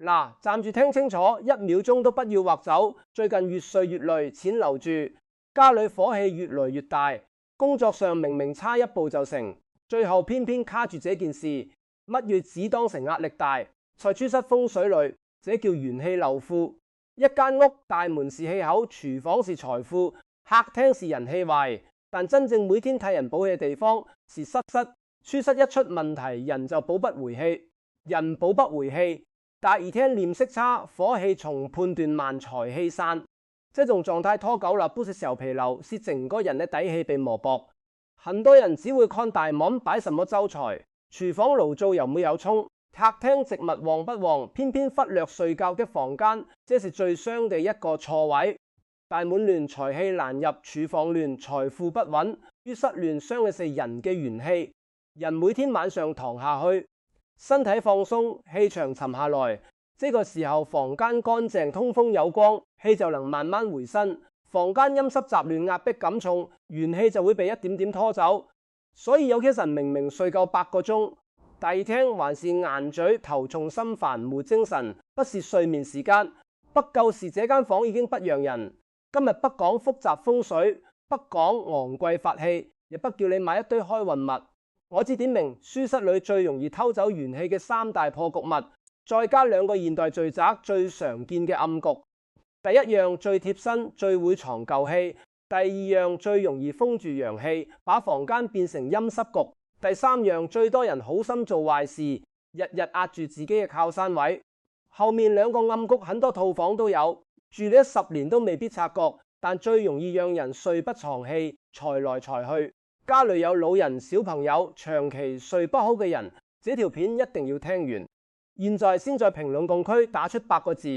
嗱，站住聽清楚，1秒鐘都不要劃走。最近越睡越累，錢留住，家裏火氣越來越大，工作上明明差一步就成，最後偏偏卡住這件事，乜嘢只當成壓力大。在處室風水裏，這叫元氣漏庫。一間屋大門是氣口，廚房是財富，客廳是人氣壞，但真正每天替人補氣嘅地方是室。處室一出問題，人就補不回氣，人補不回氣，第二天臉色差，火氣重，判斷慢，財氣散。這種狀態拖久了，不是小疲勞，是整個人的底氣被磨薄。很多人只會看大門擺什麼招財，廚房爐灶有沒有沖，客廳植物旺不旺，偏偏忽略睡覺的房間，這是最傷的一個錯位。大門亂，財氣難入；廚房亂，財富不穩。於室亂傷嘅是人嘅元氣。人每天晚上躺下去，身體放鬆，氣場沉下來，這個時候房間乾淨，通風有光，氣就能慢慢回身。房間陰濕雜亂，壓迫感重，元氣就會被一點點拖走。所以有些人明明睡夠8個鐘，第二天還是硬嘴、頭重心煩、沒精神，不是睡眠時間，不夠時這間房已經不讓人。今日不講複雜風水，不講昂貴法器，亦不叫你買一堆開運物。我只點明書室裏最容易偷走元氣嘅3大破局物，再加2個現代最宅最常見嘅暗局。第一樣最貼身，最會藏舊氣；第二樣最容易封住陽氣，把房間變成陰濕局；第3樣最多人好心做壞事，日日壓住自己嘅靠山位。後面2個暗局很多套房都有，住咗10年都未必察覺，但最容易讓人睡不藏氣，財來財去。家裏有老人、小朋友，長期睡不好嘅人，這條片一定要聽完。現在先在評論共區打出8個字：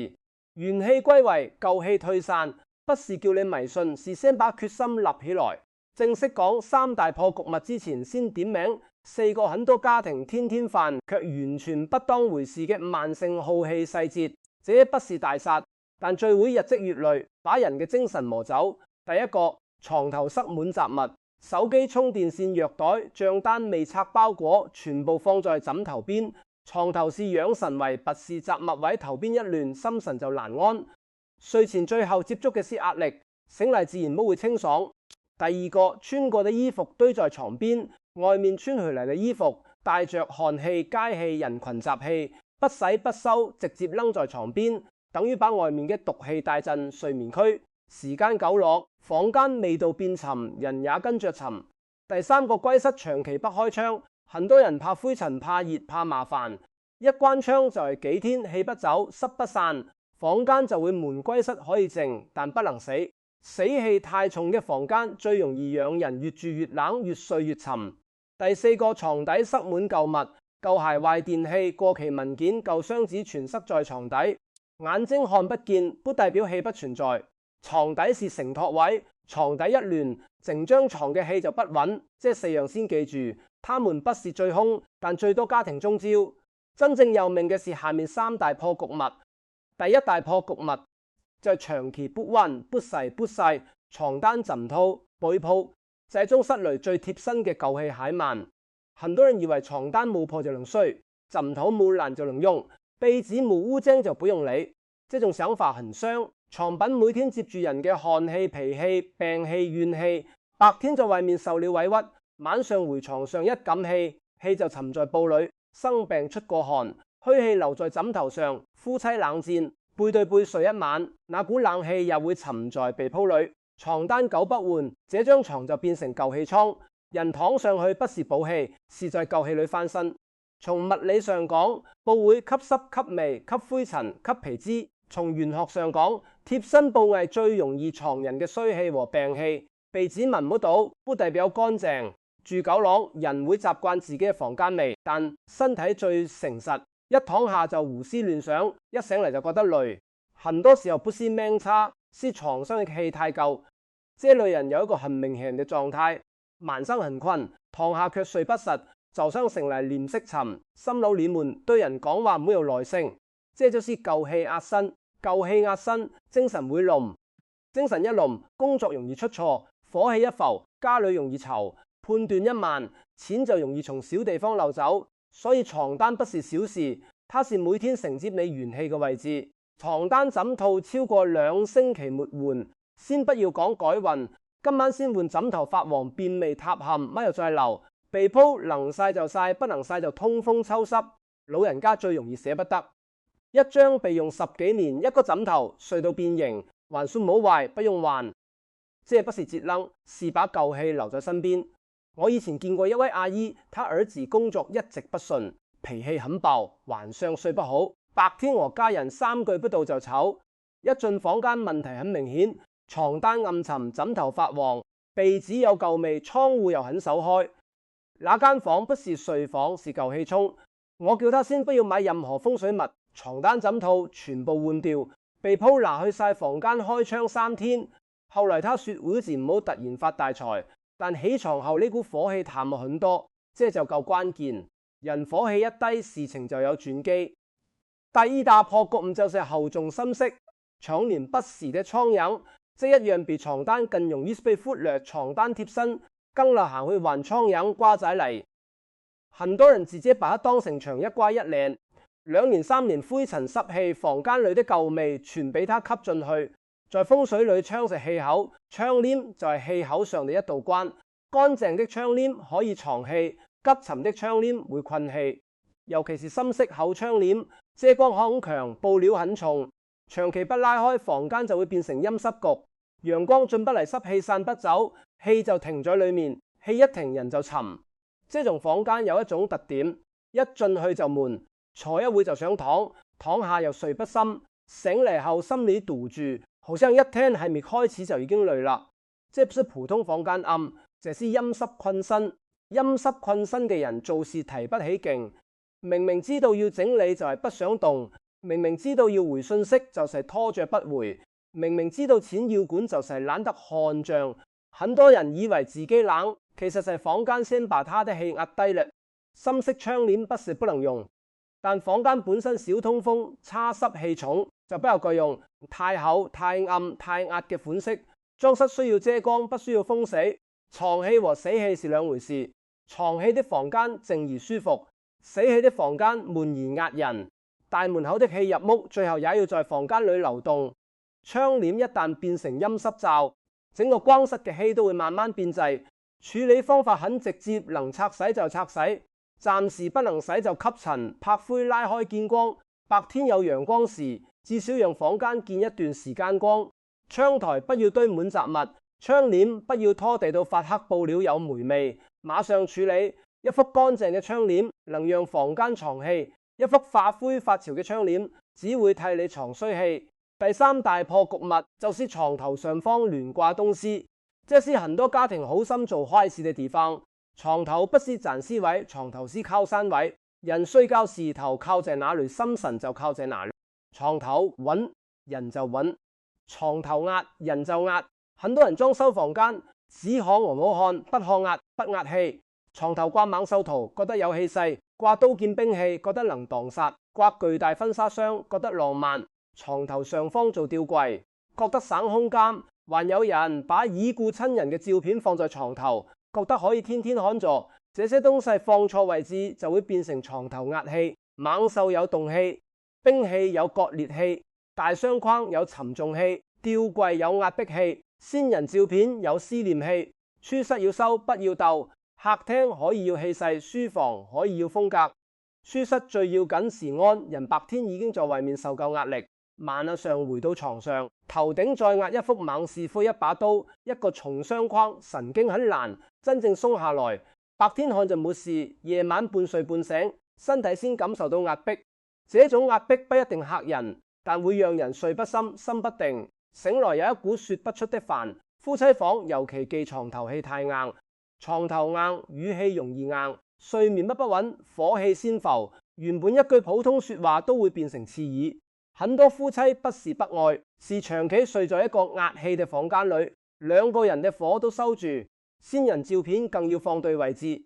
元氣歸位，舊氣退散。不是叫你迷信，是先把決心立起來。正式講3大破局物之前，先點名4個很多家庭天天犯卻完全不當回事嘅慢性耗氣細節。這不是大殺，但最會日積月累，把人嘅精神磨走。第一個，床頭塞滿雜物。手機充電線、藥袋、賬單未拆包裹，全部放在枕頭邊。床頭是養神位，拔是雜物位，頭邊一亂，心神就難安。睡前最後接觸嘅是壓力，醒嚟自然不會清爽。第二個，穿過的衣服堆在床邊，外面穿回嚟嘅衣服帶着寒氣、街氣、人群雜氣，不洗不收，直接扔在床邊，等於把外面嘅毒氣帶進睡眠區。時間久落，房間味道變沉，人也跟着沉。第3個，歸室長期不開窗，很多人怕灰塵、怕熱、怕麻煩，一關窗就係幾天氣不走、濕不散，房間就會悶。歸室可以靜，但不能死。死氣太重嘅房間最容易讓人越住越冷，越睡越沉。第4個，床底塞滿舊物，舊鞋、壞電器、過期文件、舊箱子全塞在床底，眼睛看不見，不代表氣不存在。床底是承托位，床底一亂，整張床嘅氣就不穩。這4樣先記住，他們不是最兇，但最多家庭中招。真正有命嘅是下面3大破局物。第一大破局物就係長期不溫、不洗、不曬，床單、枕頭、被鋪，這種室內最貼身嘅舊氣海漫。很多人以為床單冇破就能睡，枕頭冇爛就能用，被子冇污漬就不用理。這種想法很傷。床品每天接住人嘅寒氣、脾氣、病氣、怨氣，白天在外面受了委屈，晚上回床上一感氣，氣就沉在布裏，生病出過汗，虛氣留在枕頭上，夫妻冷戰，背對背睡一晚，那股冷氣又會沉在被鋪裏。床單久不換，這張床就變成舊氣倉，人躺上去不是補氣，是在舊氣裏翻身。從物理上講，布會吸濕、吸味、吸灰塵、吸皮脂。從玄學上講，貼身布藝最容易藏人嘅衰氣和病氣。被子聞唔到，不代表乾淨。住久廊，人會習慣自己嘅房間味，但身體最誠實，一躺下就胡思亂想，一醒嚟就覺得累。很多時候不是命差，是床上嘅氣太夠。這類人有一個很明顯嘅狀態，晚上很困，躺下卻睡不實，早上醒嚟臉色沉，心腦臉悶，對人講話沒有耐性。這就是舊氣壓身，舊氣壓身，精神會冧，精神一冧，工作容易出錯，火氣一浮，家裏容易嘈，判斷一慢，錢就容易從小地方漏走。所以床單不是小事，它是每天承接你元氣嘅位置。床單枕套超過2星期沒換，先不要講改運，今晚先換枕頭發黃變味塌陷，乜又再留？被鋪能曬就曬，不能曬就通風抽濕。老人家最容易捨不得，一張被用10幾年，一個枕頭睡到變形，還算冇壞，不用還。這不是節能，是把舊氣留在身邊。我以前見過一位阿姨，她兒子工作一直不順，脾氣很爆，晚上睡不好，白天和家人3句不到就吵。一進房間問題很明顯，床單暗沉，枕頭發黃，被子有舊味，窗戶又很少開。那間房不是睡房，是舊氣沖。我叫他先不要買任何風水物，床單枕套全部換掉，被鋪拿去晒房間開窗3天。後來他說會子唔好突然發大財，但起床後呢股火氣淡了很多，這就夠關鍵。人火氣一低，事情就有轉機。第2大破局就是厚重心息，常年不時的蒼蠅，這一樣比床單更容易被忽略。床單貼身更流行去還蒼蠅瓜仔嚟。很多人自己把它當成牆一瓜一嶺，2年3年灰塵濕氣，房間裏的舊味全俾它吸進去。在風水裏，窗是氣口，窗簾就係氣口上的一道關。乾淨的窗簾可以藏氣，急沉的窗簾會困氣。尤其是深色厚窗簾，遮光很強，布料很重，長期不拉開，房間就會變成陰濕局。陽光進不嚟，濕氣散不走，氣就停在裏面。氣一停，人就沉。這種房間有一種特點，一進去就悶，坐一會就想躺，躺下又睡不深，醒嚟後心裏堵住，好像一天還未開始就已經累啦。這不是普通房間暗，這是陰濕困身。陰濕困身嘅人做事提不起勁，明明知道要整理就係不想動，明明知道要回信息就係拖着不回，明明知道錢要管就係懶得看賬。很多人以為自己冷，其實係房間先把他的氣壓低了。深色窗簾不是不能用，但房間本身少通風，差濕氣重，就不要夠用。太厚、太暗、太壓嘅款式，裝飾需要遮光，不需要風死。藏氣和死氣是兩回事。藏氣的房間靜而舒服，死氣的房間悶而壓人。大門口的氣入屋，最後也要在房間裏流動。窗簾一旦變成陰濕罩，整個光室嘅氣都會慢慢變質。處理方法很直接，能拆洗就拆洗，暫時不能洗就吸塵、拍灰、拉開見光。白天有陽光時，至少讓房間見一段時間光。窗台不要堆滿雜物，窗簾不要拖地到發黑，布料有霉味，馬上處理。一幅乾淨嘅窗簾能讓房間藏氣，一幅發灰發潮嘅窗簾只會替你藏衰氣。第3大破局物就是床頭上方亂掛東西，這是很多家庭好心做壞事的地方。床頭不是展示位，床頭是靠山位。人睡覺時頭靠在哪裏，心神就靠在哪裏。床頭穩，人就穩；床頭壓，人就壓。很多人裝修房間，只看和唔好看，不看壓，不壓氣。床頭掛猛獸圖，覺得有氣勢；掛刀劍兵器，覺得能擋殺；掛巨大婚紗箱，覺得浪漫。床頭上方做吊櫃，覺得省空間。還有人把已故親人嘅照片放在床頭，覺得可以天天看着。這些東西放錯位置，就會變成床頭壓氣。猛獸有動氣，兵器有割裂氣，大相框有沉重氣，吊櫃有壓迫氣，先人照片有思念氣。書室要收，不要鬥。客廳可以要氣勢，書房可以要風格。書室最要緊是安，人白天已經在外面受夠壓力，晚上回到床上，頭頂再壓一幅猛士灰，一把刀，一個重雙框，神經很難真正鬆下來。白天看就冇事，夜晚半睡半醒，身體先感受到壓迫。這種壓迫不一定嚇人，但會讓人睡不深，心不定，醒來有一股說不出的煩。夫妻房尤其忌床頭氣太硬，床頭硬，語氣容易硬，睡眠不穩，火氣先浮，原本一句普通說話都會變成刺耳。很多夫妻不是不愛，是長期睡在一個壓氣嘅房間裏，兩個人嘅火都收住。先人照片更要放對位置，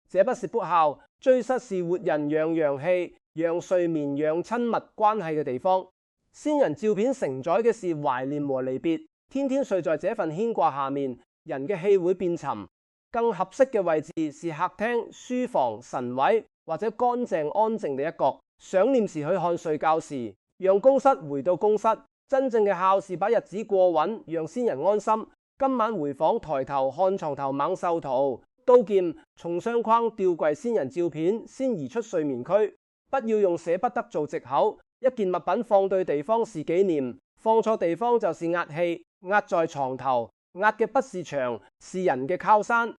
這不是不孝，追失是活人養陽氣、養睡眠、養親密關係嘅地方。先人照片承載嘅是懷念和離別，天天睡在這份牽掛下面，人嘅氣會變沉。更合適嘅位置是客廳、書房、神位或者乾淨安靜嘅一角，想念時去看睡覺時，讓宮室回到宮室。真正嘅孝是把日子過穩，讓先人安心。今晚回房抬頭看床頭猛獸圖，刀劍從相框吊櫃先人照片，先移出睡眠區。不要用捨不得做藉口，一件物品放對地方是紀念，放錯地方就是壓氣。壓在床頭，壓嘅不是牆，是人嘅靠山。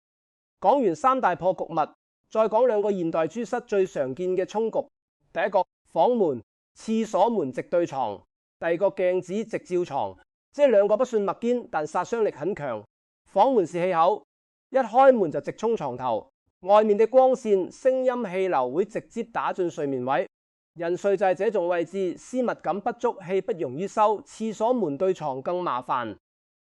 講完三大破局物，再講兩個現代豬室最常見嘅衝局。第一個，房門、廁所門直對床；第二個，鏡子直照床。這兩個不算默堅，但殺傷力很強。房門是氣口，一開門就直衝床頭，外面的光線、聲音、氣流會直接打進睡眠位。人睡在這種位置，私密感不足，氣不容易收。廁所門對床更麻煩。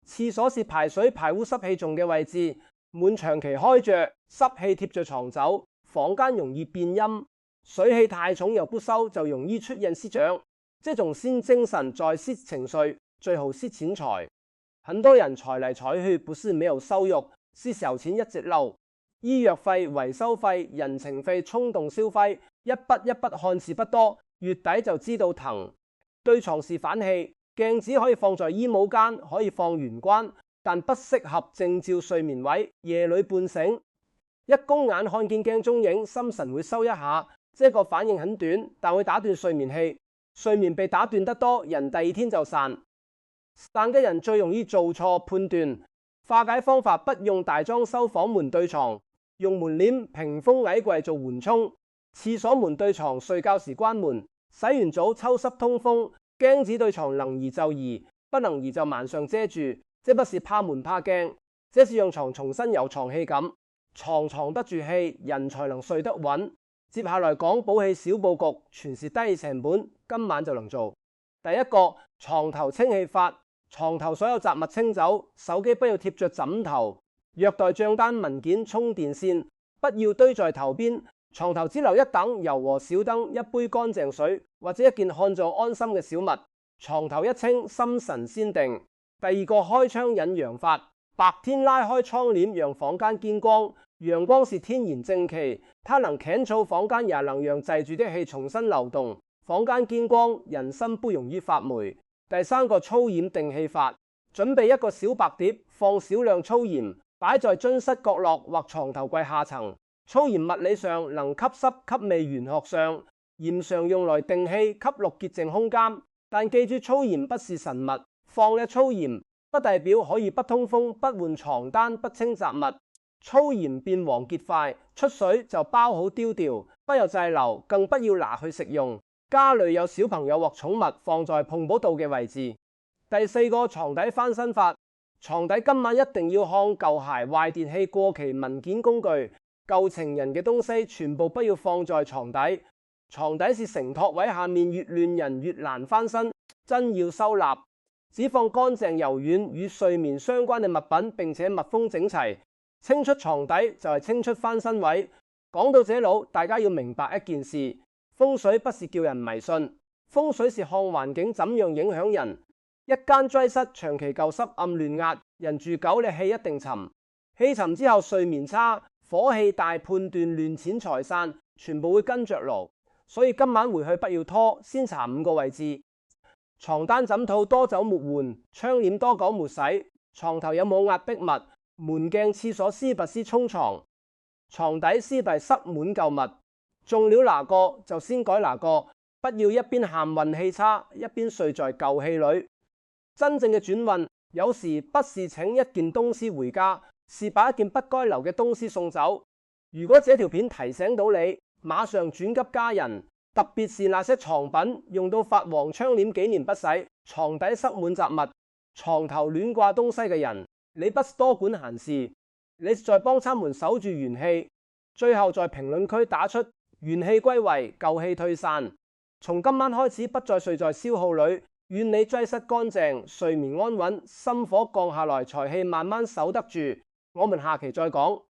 廁所是排水排污濕氣重嘅位置，門長期開着，濕氣貼着床走，房間容易變陰。水氣太重又不收，就容易出現屍長。這種先精神再失情緒，最後失錢財。很多人財嚟財去，不是沒有收入，是小錢一直漏。醫藥費、維修費、人情費衝動消費，一筆一筆看似不多，月底就知道疼。對床是反氣，鏡子可以放在衣帽間，可以放玄關，但不適合正照睡眠位。夜裏半醒，一公眼看見鏡中影，心神會收一下。這個反應很短，但會打斷睡眠氣。睡眠被打斷得多，人第二天就散。散嘅人最容易做錯判斷。化解方法，不用大裝修房門對床，用門簾、屏風、矮櫃做緩衝。廁所門對床，睡覺時關門。洗完澡抽濕通風。鏡子對床能移就移，不能移就晚上遮住。這不是怕門怕鏡，這是讓床重新有床氣感。床藏得住氣，人才能睡得穩。接下來講補氣小佈局，全是低成本，今晚就能做。第一個，床頭清氣法，床頭所有雜物清走，手機不要貼着枕頭，藥袋、賬單、文件、充電線不要堆在頭邊，床頭只留一等油和小燈，一杯乾淨水或者一件看着安心嘅小物。床頭一清，心神先定。第二個，開窗引陽法，白天拉開窗簾，讓房間見光。陽光是天然正氣，它能乾燥房間，也能讓滯住的氣重新流動。房間見光，人心不容易發霉。第三個，粗鹽定氣法，準備一個小白碟，放少量粗鹽，擺在樽室角落或床頭櫃下層。粗鹽物理上能吸濕吸味，玄學上鹽常用來定氣、吸錄潔淨空間。但記住，粗鹽不是神物，放了粗鹽不代表可以不通風、不換床單、不清雜物。粗鹽變黃結塊，出水就包好丟掉，不要滯留，更不要拿去食用。家裏有小朋友或寵物，放在碰不到嘅位置。第四個，床底翻新法，床底今晚一定要看舊鞋、壞電器、過期文件、工具、舊情人嘅東西，全部不要放在床底。床底是承托位，下面越亂人越難翻身，真要收納。只放乾淨柔軟與睡眠相關嘅物品，並且密封整齊。清出床底就係清出翻身位。講到這裏，大家要明白一件事：風水不是叫人迷信，風水是看環境怎樣影響人。一間臥室長期舊濕暗亂壓，人住久你氣一定沉。氣沉之後睡眠差，火氣大，判斷亂，錢財散，全部會跟着勞。所以今晚回去不要拖，先查5個位置：床單枕套多久沒換，窗簾多久沒洗，床頭有冇壓迫物，門鏡廁所絲拔絲沖床，床底絲幣塞滿舊物，中了哪個就先改哪個，不要一邊喊運氣差，一邊睡在舊氣裏。真正嘅轉運，有時不是請一件東西回家，是把一件不該留嘅東西送走。如果這條片提醒到你，馬上轉給家人，特別是那些床品用到發黃，窗簾幾年不洗，床底塞滿雜物，床頭亂掛東西嘅人，你不多管閒事，你在幫他們守住元氣。最後在評論區打出元氣歸位，舊氣退散。從今晚開始不再睡在消耗裏，願你臥室乾淨，睡眠安穩，心火降下來，財氣慢慢守得住。我們下期再講。